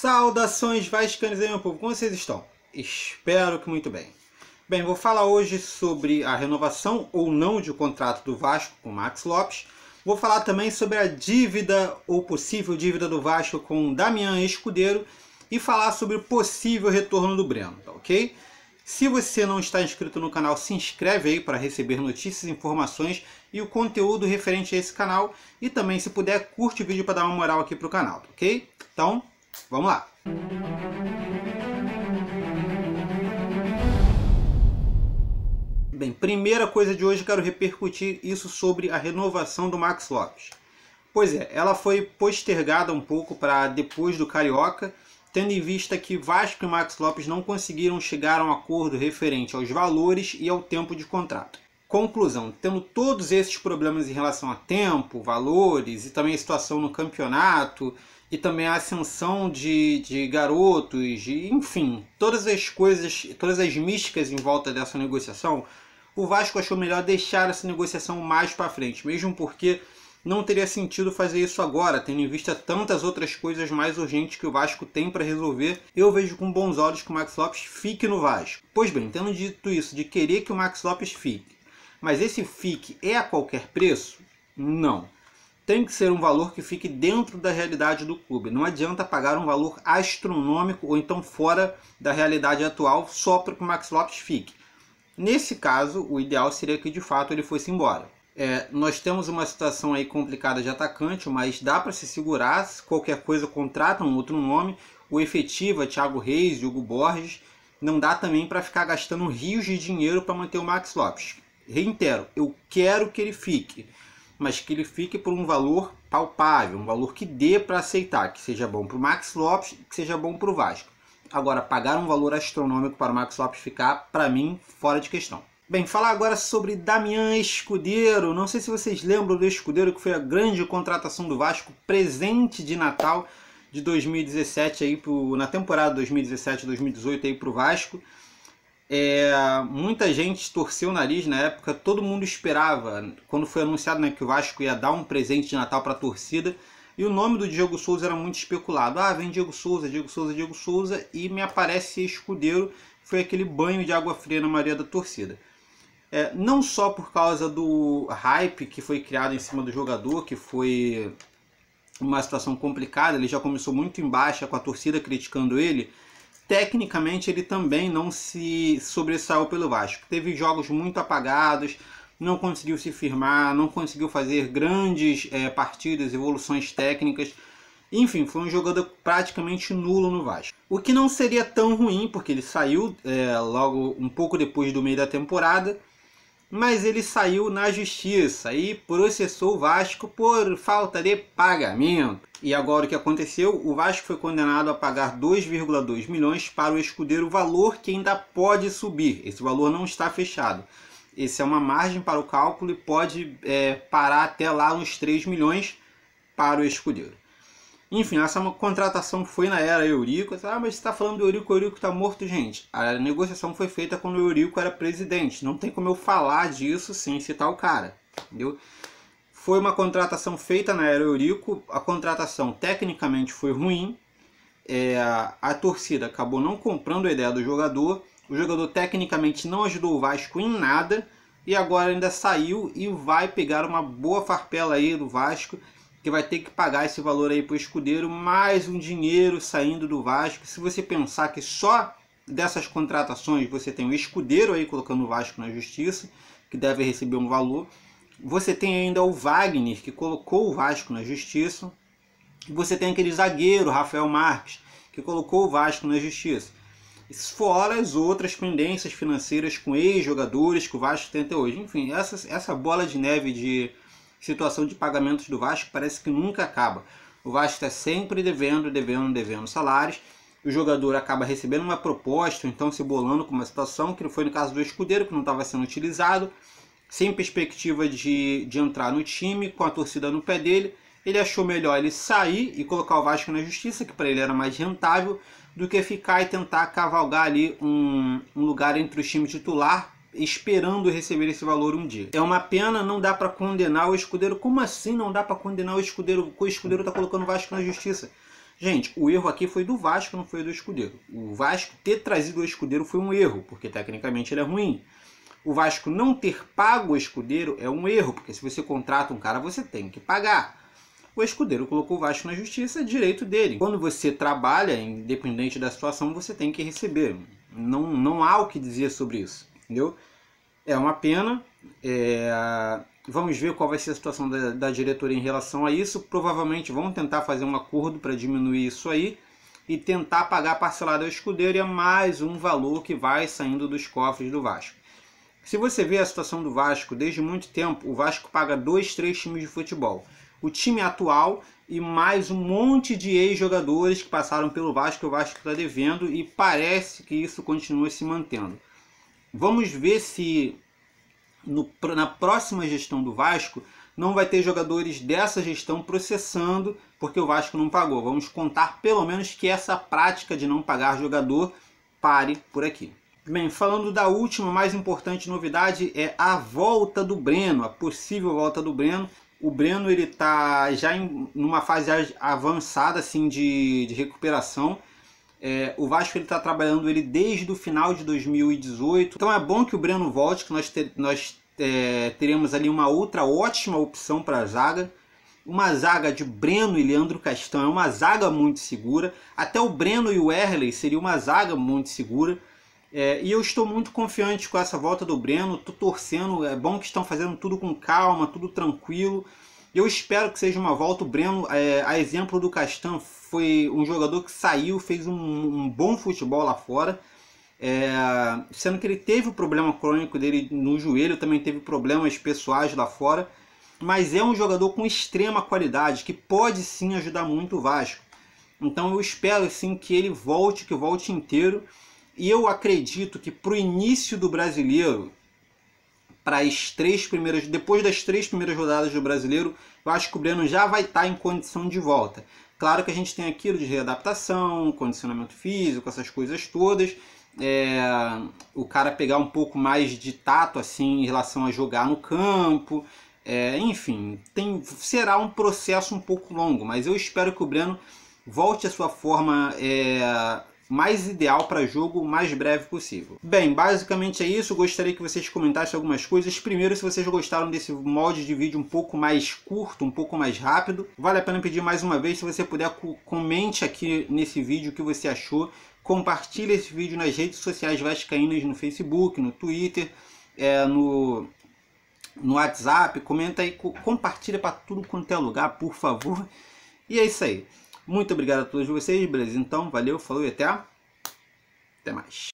Saudações vascaínos aí, meu povo, como vocês estão? Espero que muito bem. Bem, vou falar hoje sobre a renovação ou não de contrato do Vasco com o Max Lopes. Vou falar também sobre a dívida ou possível dívida do Vasco com o Damian Escudeiro e falar sobre o possível retorno do Breno, tá ok? Se você não está inscrito no canal, se inscreve aí para receber notícias, informações e o conteúdo referente a esse canal. E também, se puder, curte o vídeo para dar uma moral aqui para o canal, tá ok? Então, vamos lá! Bem, primeira coisa de hoje, quero repercutir isso sobre a renovação do Max Lopes. Pois é, ela foi postergada um pouco para depois do Carioca, tendo em vista que Vasco e Max Lopes não conseguiram chegar a um acordo referente aos valores e ao tempo de contrato. Conclusão, tendo todos esses problemas em relação a tempo, valores e também a situação no campeonato e também a ascensão de garotos, enfim, todas as coisas, todas as místicas em volta dessa negociação, o Vasco achou melhor deixar essa negociação mais para frente, mesmo porque não teria sentido fazer isso agora, tendo em vista tantas outras coisas mais urgentes que o Vasco tem para resolver. Eu vejo com bons olhos que o Max Lopes fique no Vasco. Pois bem, tendo dito isso, de querer que o Max Lopes fique, mas esse fique é a qualquer preço? Não. Tem que ser um valor que fique dentro da realidade do clube. Não adianta pagar um valor astronômico ou então fora da realidade atual só para que o Max Lopes fique. Nesse caso, o ideal seria que de fato ele fosse embora. Nós temos uma situação aí complicada de atacante, mas dá para se segurar. Se qualquer coisa contrata um outro nome. O Efetiva, Thiago Reis, Hugo Borges. Não dá também para ficar gastando rios de dinheiro para manter o Max Lopes. Reitero, eu quero que ele fique, mas que ele fique por um valor palpável, um valor que dê para aceitar, que seja bom para o Max Lopes, que seja bom para o Vasco. Agora, pagar um valor astronômico para o Max Lopes ficar, para mim, fora de questão. Bem, falar agora sobre Damian Escudeiro. Não sei se vocês lembram do Escudeiro, que foi a grande contratação do Vasco, presente de Natal de 2017, aí na temporada 2017-2018 para o Vasco. Muita gente torceu o nariz na época, todo mundo esperava, quando foi anunciado, né, que o Vasco ia dar um presente de Natal para a torcida, e o nome do Diego Souza era muito especulado. Vem Diego Souza, Diego Souza, Diego Souza, e me aparece Escudeiro. Foi aquele banho de água fria na maioria da torcida. Não só por causa do hype que foi criado em cima do jogador, que foi uma situação complicada, ele já começou muito em baixa com a torcida criticando ele. Tecnicamente ele também não se sobressaiu pelo Vasco. Teve jogos muito apagados, não conseguiu se firmar, não conseguiu fazer grandes partidas, evoluções técnicas. Enfim, foi um jogador praticamente nulo no Vasco. O que não seria tão ruim, porque ele saiu logo um pouco depois do meio da temporada, mas ele saiu na justiça e processou o Vasco por falta de pagamento. E agora o que aconteceu? O Vasco foi condenado a pagar 2,2 milhões para o Escudeiro, valor que ainda pode subir. Esse valor não está fechado. Essa é uma margem para o cálculo e pode parar até lá uns 3 milhões para o Escudeiro. Enfim, essa contratação foi na era Eurico. Mas você está falando do Eurico, o Eurico está morto, gente. A negociação foi feita quando o Eurico era presidente. Não tem como eu falar disso sem citar o cara, entendeu? Foi uma contratação feita na era Eurico. A contratação tecnicamente foi ruim. A torcida acabou não comprando a ideia do jogador. O jogador tecnicamente não ajudou o Vasco em nada. E agora ainda saiu e vai pegar uma boa farpela aí do Vasco, que vai ter que pagar esse valor aí para o Escudeiro, mais um dinheiro saindo do Vasco. Se você pensar que só dessas contratações você tem o Escudeiro aí colocando o Vasco na justiça, que deve receber um valor. Você tem ainda o Wagner, que colocou o Vasco na justiça. Você tem aquele zagueiro, Rafael Marques, que colocou o Vasco na justiça. Fora as outras pendências financeiras com ex-jogadores que o Vasco tem até hoje. Enfim, essa bola de neve de situação de pagamentos do Vasco parece que nunca acaba. O Vasco está sempre devendo salários. O jogador acaba recebendo uma proposta, ou então se bolando com uma situação, que foi no caso do Escudeiro, que não estava sendo utilizado, sem perspectiva de entrar no time, com a torcida no pé dele. Ele achou melhor ele sair e colocar o Vasco na justiça, que para ele era mais rentável, do que ficar e tentar cavalgar ali um lugar entre o time titular, esperando receber esse valor um dia. É uma pena, não dá para condenar o Escudeiro. Como assim não dá para condenar o Escudeiro? O Escudeiro está colocando o Vasco na justiça. Gente, o erro aqui foi do Vasco, não foi do Escudeiro. O Vasco ter trazido o Escudeiro foi um erro, porque tecnicamente ele é ruim. O Vasco não ter pago o Escudeiro é um erro, porque se você contrata um cara, você tem que pagar. O Escudeiro colocou o Vasco na justiça, é direito dele. Quando você trabalha, independente da situação, você tem que receber. Não há o que dizer sobre isso, entendeu? É uma pena. Vamos ver qual vai ser a situação da diretoria em relação a isso. Provavelmente vão tentar fazer um acordo para diminuir isso aí e tentar pagar parcelado ao Escudeiro, e é mais um valor que vai saindo dos cofres do Vasco. Se você vê a situação do Vasco, desde muito tempo, o Vasco paga 2, 3 times de futebol. O time atual e mais um monte de ex-jogadores que passaram pelo Vasco, que o Vasco está devendo, e parece que isso continua se mantendo. Vamos ver se na próxima gestão do Vasco não vai ter jogadores dessa gestão processando porque o Vasco não pagou. Vamos contar pelo menos que essa prática de não pagar jogador pare por aqui. Bem, falando da última, mais importante novidade é a volta do Breno, a possível volta do Breno. O Breno ele está já numa fase avançada assim, de recuperação. O Vasco está trabalhando ele desde o final de 2018. Então é bom que o Breno volte, que nós teremos ali uma outra ótima opção para a zaga. Uma zaga de Breno e Leandro Castan é uma zaga muito segura. Até o Breno e o Wehrley seria uma zaga muito segura. E eu estou muito confiante com essa volta do Breno, estou torcendo, é bom que estão fazendo tudo com calma, tudo tranquilo. Eu espero que seja uma volta. O Breno, a exemplo do Castan, foi um jogador que saiu, fez um bom futebol lá fora, sendo que ele teve o problema crônico dele no joelho, também teve problemas pessoais lá fora, mas é um jogador com extrema qualidade, que pode sim ajudar muito o Vasco. Então eu espero sim que ele volte, que volte inteiro. E eu acredito que para o início do Brasileiro, depois das 3 primeiras rodadas do Brasileiro, eu acho que o Breno já vai estar em condição de volta. Claro que a gente tem aquilo de readaptação, condicionamento físico, essas coisas todas. O cara pegar um pouco mais de tato assim, em relação a jogar no campo. Enfim, será um processo um pouco longo, mas eu espero que o Breno volte à sua forma mais ideal para jogo o mais breve possível. Bem, basicamente é isso. Gostaria que vocês comentassem algumas coisas. Primeiro, se vocês gostaram desse molde de vídeo um pouco mais curto, um pouco mais rápido, vale a pena pedir mais uma vez, se você puder, comente aqui nesse vídeo o que você achou. Compartilhe esse vídeo nas redes sociais vascaínas, no Facebook, no Twitter, no WhatsApp. Comenta aí, compartilha para tudo quanto é lugar, por favor. E é isso aí. Muito obrigado a todos vocês, beleza? Então, valeu, falou e até mais.